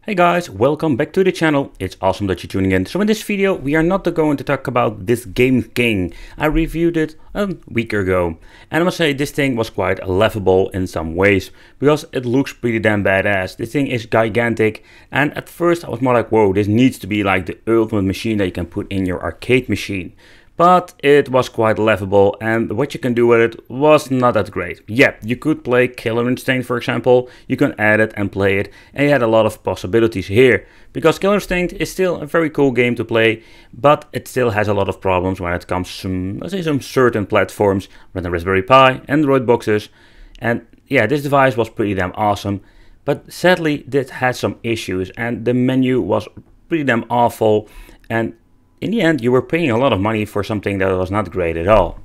Hey guys, welcome back to the channel. It's awesome that you're tuning in. So in this video we are not going to talk about this Game King. I reviewed it a week ago and I must say this thing was quite laughable in some ways because it looks pretty damn badass. This thing is gigantic and at first I was more like, whoa, this needs to be like the ultimate machine that you can put in your arcade machine. But it was quite laughable and what you can do with it was not that great. Yeah, you could play Killer Instinct for example, you can add it and play it and you had a lot of possibilities here. Because Killer Instinct is still a very cool game to play, but it still has a lot of problems when it comes to some certain platforms, like the Raspberry Pi, Android boxes. And yeah, this device was pretty damn awesome, but sadly it had some issues and the menu was pretty damn awful and in the end, you were paying a lot of money for something that was not great at all.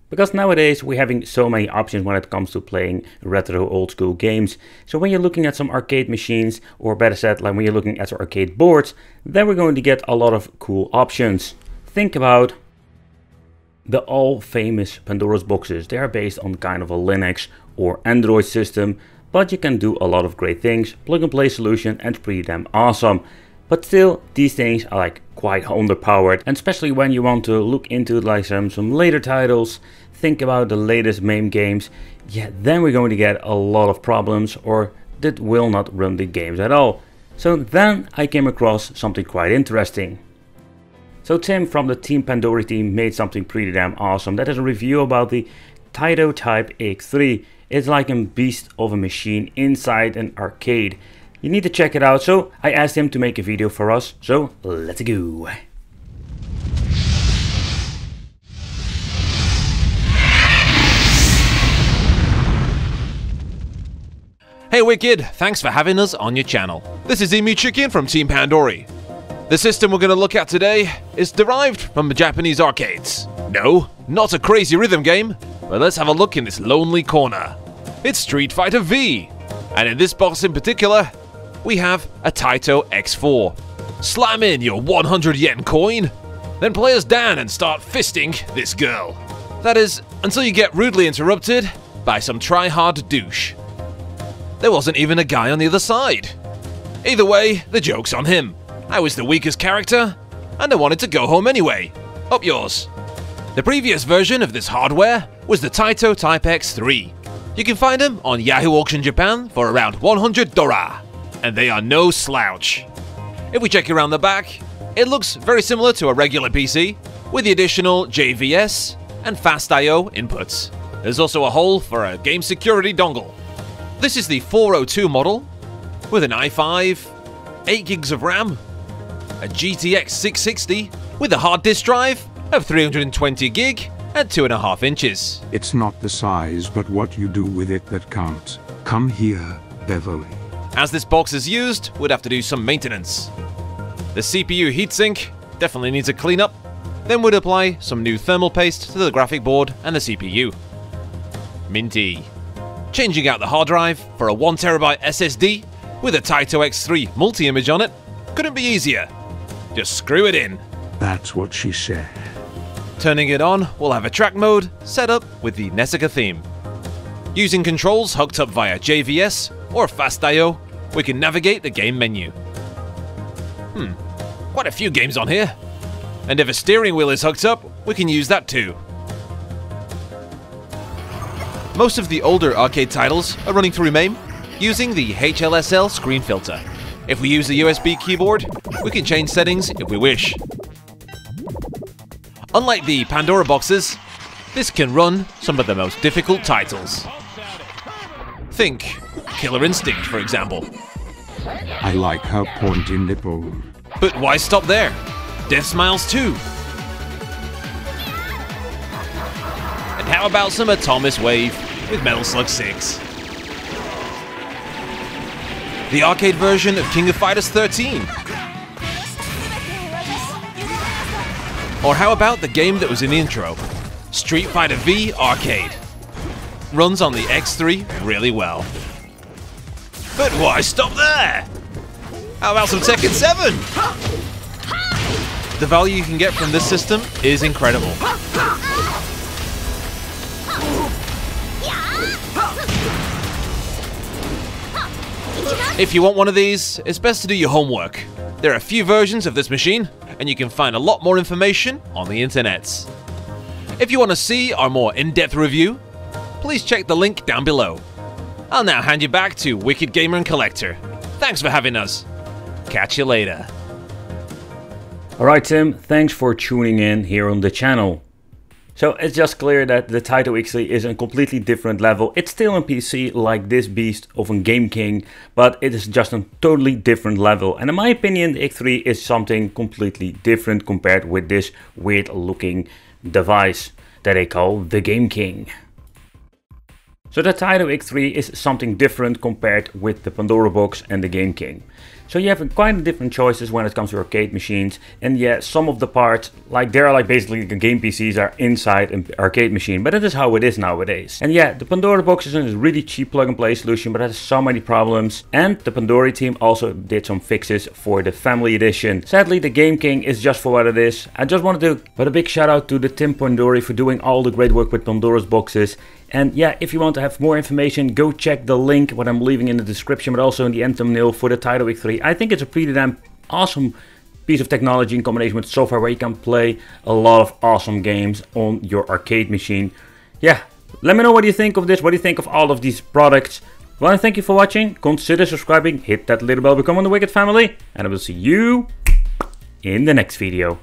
Because nowadays we're having so many options when it comes to playing retro old school games. So when you're looking at some arcade machines, or better said, like when you're looking at some arcade boards, then we're going to get a lot of cool options. Think about the all famous Pandora's boxes. They are based on kind of a Linux or Android system, but you can do a lot of great things. Plug and play solution and pretty damn awesome. But still, these things are like quite underpowered, and especially when you want to look into like some later titles, think about the latest MAME games, yeah, then we're going to get a lot of problems or that will not run the games at all. So then I came across something quite interesting. So Tim from the Team Pandory team made something pretty damn awesome. That is a review about the Taito Type X3. It's like a beast of a machine inside an arcade. You need to check it out, so I asked him to make a video for us, so let's go. Hey Wicked, thanks for having us on your channel. This is Emu Chicken from Team Pandory. The system we're going to look at today is derived from the Japanese arcades. No, not a crazy rhythm game, but let's have a look in this lonely corner. It's Street Fighter V, and in this box in particular, we have a Taito X4. Slam in your 100 yen coin, then play as Dan and start fisting this girl. That is, until you get rudely interrupted by some try-hard douche. There wasn't even a guy on the other side. Either way, the joke's on him. I was the weakest character, and I wanted to go home anyway. Up yours. The previous version of this hardware was the Taito Type X3. You can find them on Yahoo Auction Japan for around $100. And they are no slouch. If we check around the back, it looks very similar to a regular PC, with the additional JVS and fast I/O inputs. There's also a hole for a game security dongle. This is the 402 model, with an i5, 8 gigs of RAM, a GTX 660, with a hard disk drive of 320 gig and 2.5 inches. It's not the size but what you do with it that counts. Come here, Beverly. As this box is used, we'd have to do some maintenance. The CPU heatsink definitely needs a cleanup, then we'd apply some new thermal paste to the graphic board and the CPU. Minty. Changing out the hard drive for a 1TB SSD with a Taito X3 multi-image on it couldn't be easier. Just screw it in. That's what she said. Turning it on, we'll have a track mode set up with the Nessica theme. Using controls hooked up via JVS or fast I/O, we can navigate the game menu. Quite a few games on here. And if a steering wheel is hooked up, we can use that too. Most of the older arcade titles are running through MAME using the HLSL screen filter. If we use the USB keyboard, we can change settings if we wish. Unlike the Pandora boxes, this can run some of the most difficult titles. Think Killer Instinct, for example. I like her pointy nipple. But why stop there? Death Smiles 2. And how about some Atomic Wave with Metal Slug 6? The arcade version of King of Fighters 13. Or how about the game that was in the intro? Street Fighter V Arcade. Runs on the X3 really well. But why stop there? How about some Tekken 7? The value you can get from this system is incredible. If you want one of these, it's best to do your homework. There are a few versions of this machine, and you can find a lot more information on the internet. If you want to see our more in-depth review, please check the link down below. I'll now hand you back to Wicked Gamer and Collector. Thanks for having us. Catch you later. Alright Tim, thanks for tuning in here on the channel. So it's just clear that the Taito X3 is a completely different level. It's still on PC like this beast of a Game King, but it is just a totally different level. And in my opinion, the X3 is something completely different compared with this weird looking device that they call the Game King. So the Taito X3 is something different compared with the Pandory box and the Game King. So you have quite different choices when it comes to arcade machines, and yeah, some of the parts, like there are like basically the game PCs are inside an arcade machine, but that is how it is nowadays. And yeah, the Pandory box is a really cheap plug and play solution, but it has so many problems. And the Pandory team also did some fixes for the family edition. Sadly, the Game King is just for what it is. I just wanted to put a big shout out to the Team Pandory for doing all the great work with Pandora's boxes. And yeah, if you want to have more information, go check the link what I'm leaving in the description, but also in the end thumbnail for the Taito X3. I think it's a pretty damn awesome piece of technology in combination with software where you can play a lot of awesome games on your arcade machine. Yeah, let me know what you think of this, what do you think of all of these products. Well, thank you for watching, consider subscribing, hit that little bell, become on the Wicked family, and I will see you in the next video.